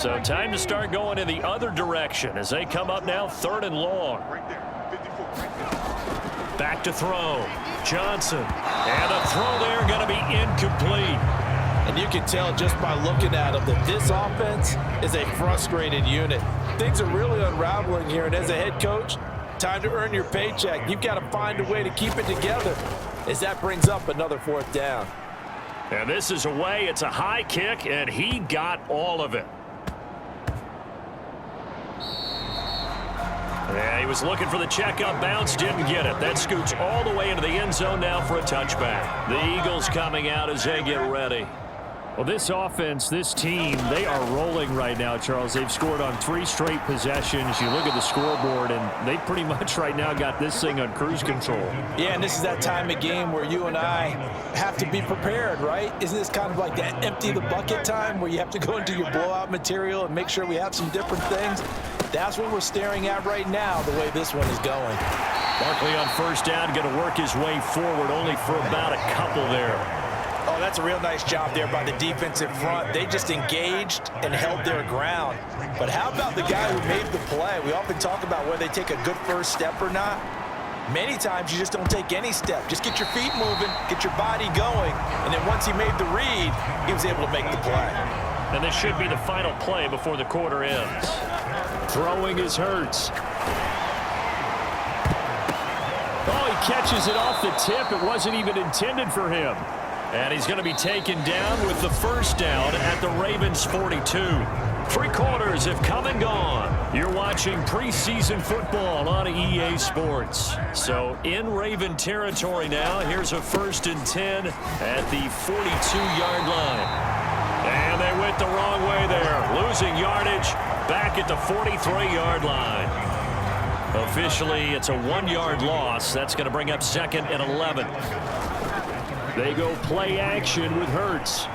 So time to start going in the other direction as they come up now 3rd and long. Back to throw. Johnson. And a throw there going to be incomplete. And you can tell just by looking at them that this offense is a frustrated unit. Things are really unraveling here, and as a head coach, time to earn your paycheck. You've got to find a way to keep it together as that brings up another 4th down. And this is away. It's a high kick, and he got all of it. Yeah, he was looking for the checkup bounce, didn't get it. That scoots all the way into the end zone now for a touchback. The Eagles coming out as they get ready. Well, this offense, this team, they are rolling right now, Charles. They've scored on 3 straight possessions. You look at the scoreboard, and they pretty much right now got this thing on cruise control. Yeah, and this is that time of game where you and I have to be prepared, right? Isn't this kind of like that empty the bucket time where you have to go into your blowout material and make sure we have some different things? That's what we're staring at right now, the way this one is going. Barkley on 1st down, going to work his way forward, only for about a couple there. Oh, that's a real nice job there by the defensive front. They just engaged and held their ground. But how about the guy who made the play? We often talk about whether they take a good first step or not. Many times you just don't take any step. Just get your feet moving, get your body going, and then once he made the read, he was able to make the play. And this should be the final play before the quarter ends. Throwing is Hurts. Oh, he catches it off the tip. It wasn't even intended for him. And he's going to be taken down with the 1st down at the Ravens 42. 3 quarters have come and gone. You're watching preseason football on EA Sports. So in Raven territory now, here's a 1st and 10 at the 42-yard line. And they went the wrong way there, losing yardage back at the 43-yard line. Officially, it's a 1-yard loss. That's going to bring up 2nd and 11. They go play action with Hurts.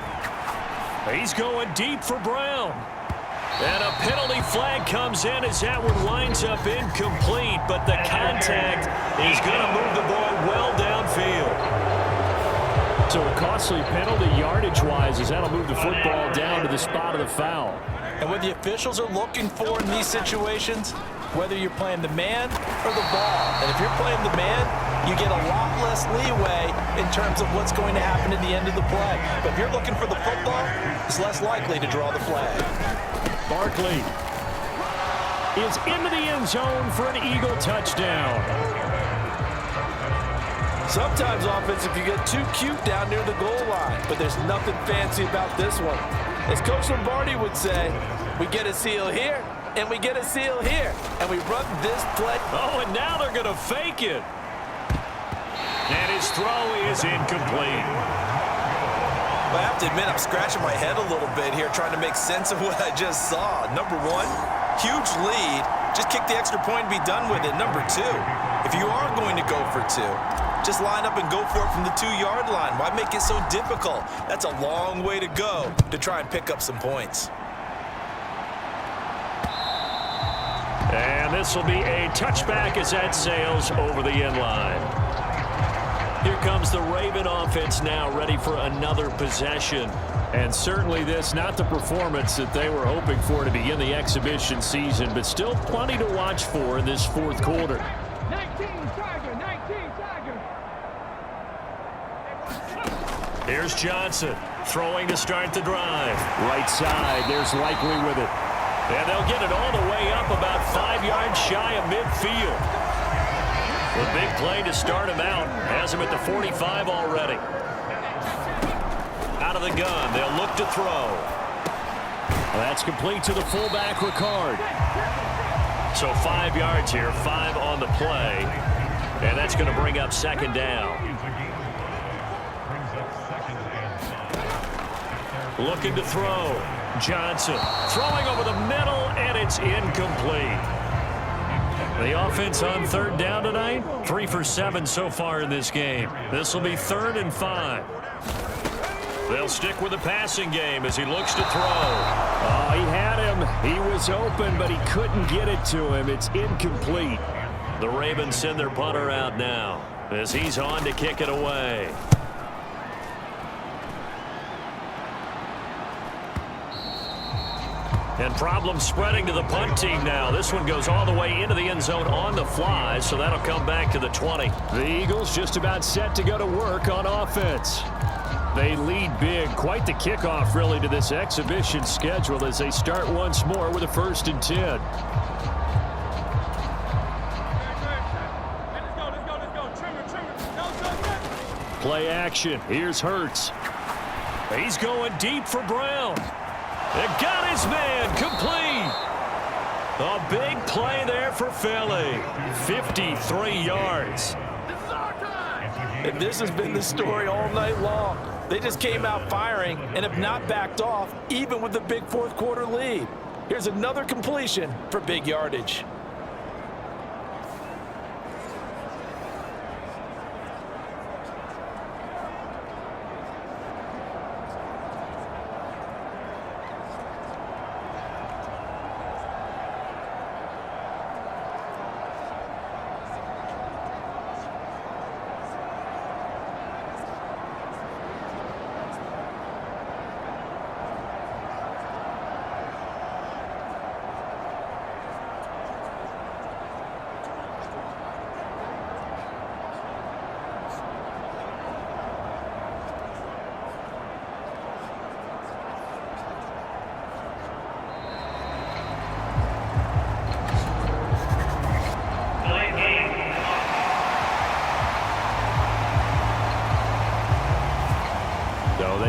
He's going deep for Brown. And a penalty flag comes in as that one winds up incomplete, but the contact is going to move the ball well downfield. So a costly penalty yardage-wise as that'll move the football down to the spot of the foul. And what the officials are looking for in these situations, whether you're playing the man or the ball. And if you're playing the man, you get a lot less leeway in terms of what's going to happen at the end of the play. But if you're looking for the football, it's less likely to draw the flag. Barkley is into the end zone for an Eagle touchdown. Sometimes offensive can get too cute down near the goal line, but there's nothing fancy about this one. As Coach Lombardi would say, we get a seal here, and we get a seal here, and we run this play. Oh, and now they're going to fake it. And his throw is incomplete. Well, I have to admit, I'm scratching my head a little bit here trying to make sense of what I just saw. Number 1, huge lead. Just kick the extra point and be done with it. Number 2, if you are going to go for 2, just line up and go for it from the 2-yard line. Why make it so difficult? That's a long way to go to try and pick up some points. And this will be a touchback as that sails over the end line. Here comes the Raven offense now, ready for another possession. And certainly this, not the performance that they were hoping for to begin the exhibition season, but still plenty to watch for in this 4th quarter. 19 Tiger. Here's Johnson throwing to start the drive. Right side, there's Likely with it. And they'll get it all the way up about 5 yards shy of midfield. The big play to start him out. Has him at the 45 already. Out of the gun, they'll look to throw. That's complete to the fullback, Ricard. So 5 yards here, 5 on the play. And that's going to bring up 2nd down. Looking to throw. Johnson throwing over the middle, and it's incomplete. The offense on 3rd down tonight, 3 for 7 so far in this game. This will be 3rd and 5. They'll stick with the passing game as he looks to throw. Oh, he had him. He was open, but he couldn't get it to him. It's incomplete. The Ravens send their punter out now as he's on to kick it away. And problem spreading to the punt team now. This one goes all the way into the end zone on the fly, so that'll come back to the 20. The Eagles just about set to go to work on offense. They lead big. Quite the kickoff, really, to this exhibition schedule as they start once more with a 1st and 10. Play action. Here's Hurts. He's going deep for Brown. They got his man complete. A big play there for Philly. 53 yards. And this has been the story all night long. They just came out firing and have not backed off, even with the big fourth quarter lead. Here's another completion for big yardage.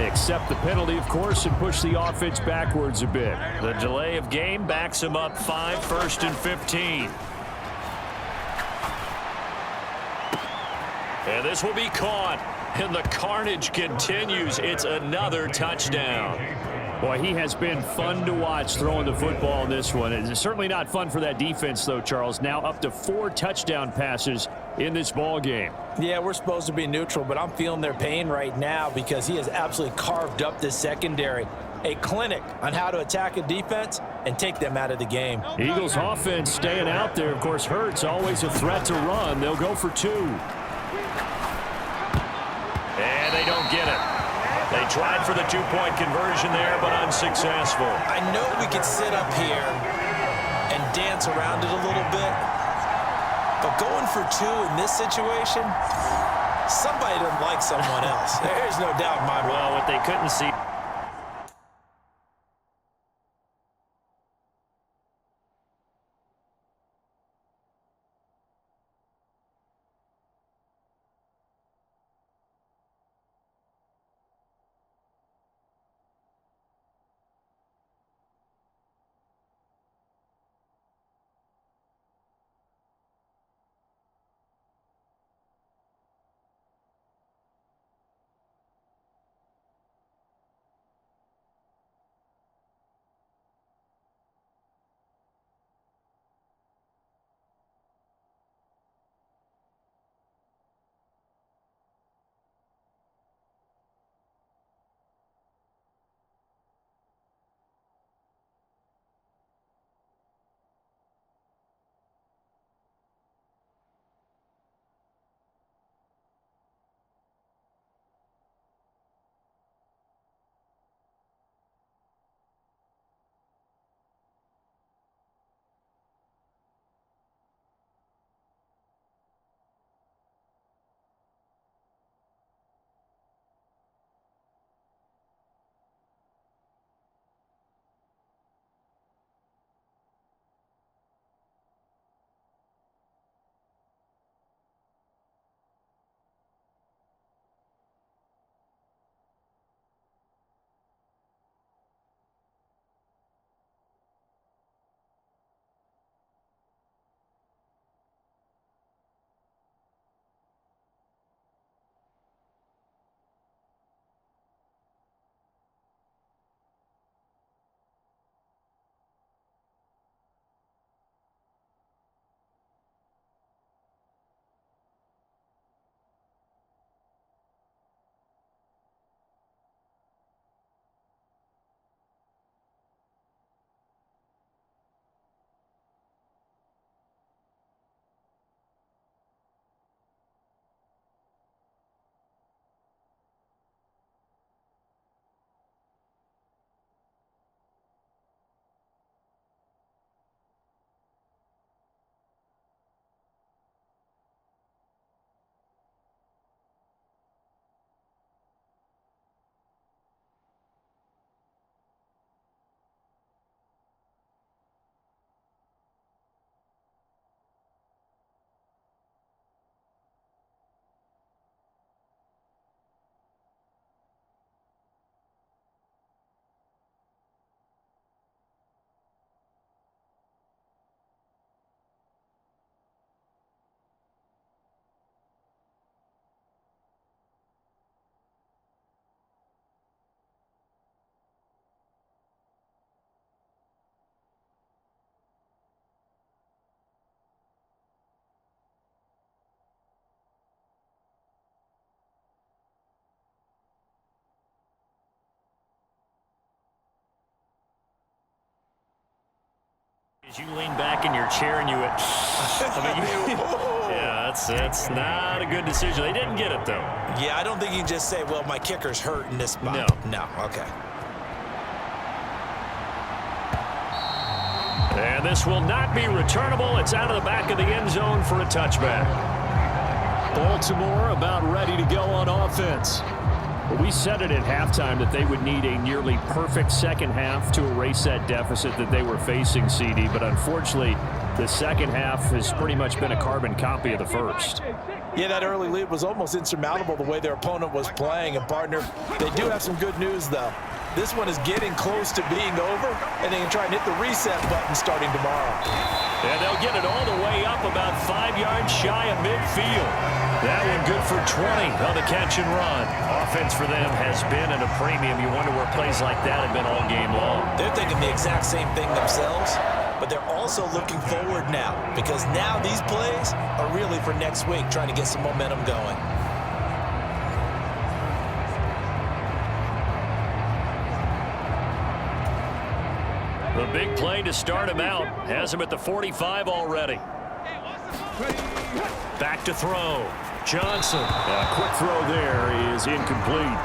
Accept the penalty, of course, and push the offense backwards a bit. The delay of game backs him up 5, 1st and 15. And this will be caught. And the carnage continues. It's another touchdown. Boy, he has been fun to watch throwing the football in this one. It's certainly not fun for that defense, though, Charles. Now up to 4 touchdown passes in this ball game. Yeah, we're supposed to be neutral, but I'm feeling their pain right now because he has absolutely carved up this secondary. A clinic on how to attack a defense and take them out of the game. Eagles offense staying out there. Of course, Hurts always a threat to run. They'll go for 2. And they don't get it. They tried for the 2-point conversion there, but unsuccessful. I know we could sit up here and dance around it a little bit, but going for 2 in this situation, somebody doesn't like someone else. There's no doubt in my mind. Well, what they couldn't see. Did you lean back in your chair and you went, yeah, that's not a good decision. They didn't get it, though. Yeah, I don't think you can just say, well, my kicker's hurt in this spot. No, okay. And this will not be returnable. It's out of the back of the end zone for a touchback. Baltimore about ready to go on offense. Well, we said it at halftime that they would need a nearly perfect second half to erase that deficit that they were facing, CD. But unfortunately, the second half has pretty much been a carbon copy of the first. Yeah, that early lead was almost insurmountable the way their opponent was playing. And, partner, they do have some good news, though. This one is getting close to being over, and they can try and hit the reset button starting tomorrow. And they'll get it all the way up about 5 yards shy of midfield. That one good for 20 on the catch and run. Offense for them has been at a premium. You wonder where plays like that have been all game long. They're thinking the exact same thing themselves, but they're also looking forward now because now these plays are really for next week, trying to get some momentum going. The big play to start him out has him at the 45 already. Back to throw. Johnson. A quick throw there is incomplete.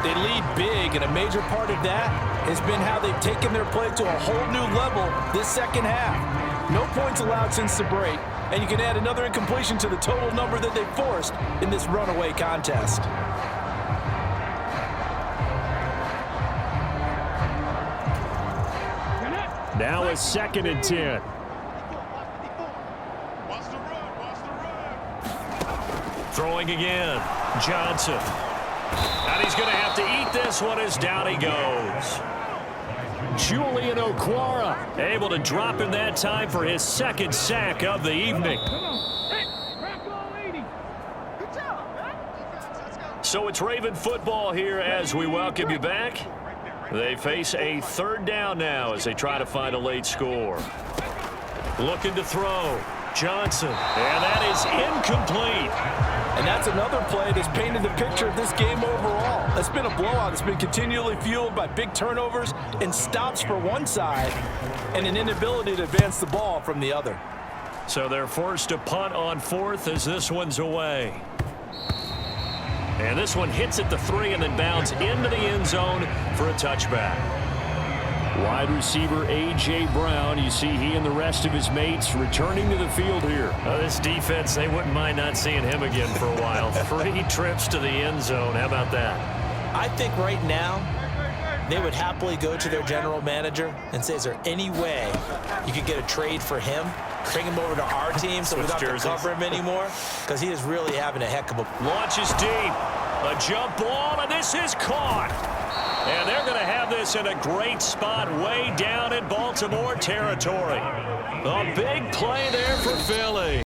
They lead big, and a major part of that has been how they've taken their play to a whole new level this second half. No points allowed since the break, and you can add another incompletion to the total number that they forced in this runaway contest. Now a 2nd and 10. Throwing again. Johnson. And he's going to have to eat this one as down he goes. Julian Okwara able to drop in that time for his 2nd sack of the evening. So it's Raven football here as we welcome you back. They face a 3rd down now as they try to find a late score. Looking to throw. Johnson. And that is incomplete. And that's another play that's painted the picture of this game overall. It's been a blowout. It's been continually fueled by big turnovers and stops for one side and an inability to advance the ball from the other. So they're forced to punt on 4th as this one's away. And this one hits at the 3 and then bounds into the end zone for a touchback. Wide receiver A.J. Brown, you see he and the rest of his mates returning to the field here. This defense, they wouldn't mind not seeing him again for a while. 3 trips to the end zone. How about that? I think right now they would happily go to their general manager and say, is there any way you could get a trade for him? Bring him over to our team so we don't have to cover him anymore? Because he is really having a heck of a... Launches deep. A jump ball, and this is caught. And they're going to have this in a great spot way down in Baltimore territory. A big play there for Philly.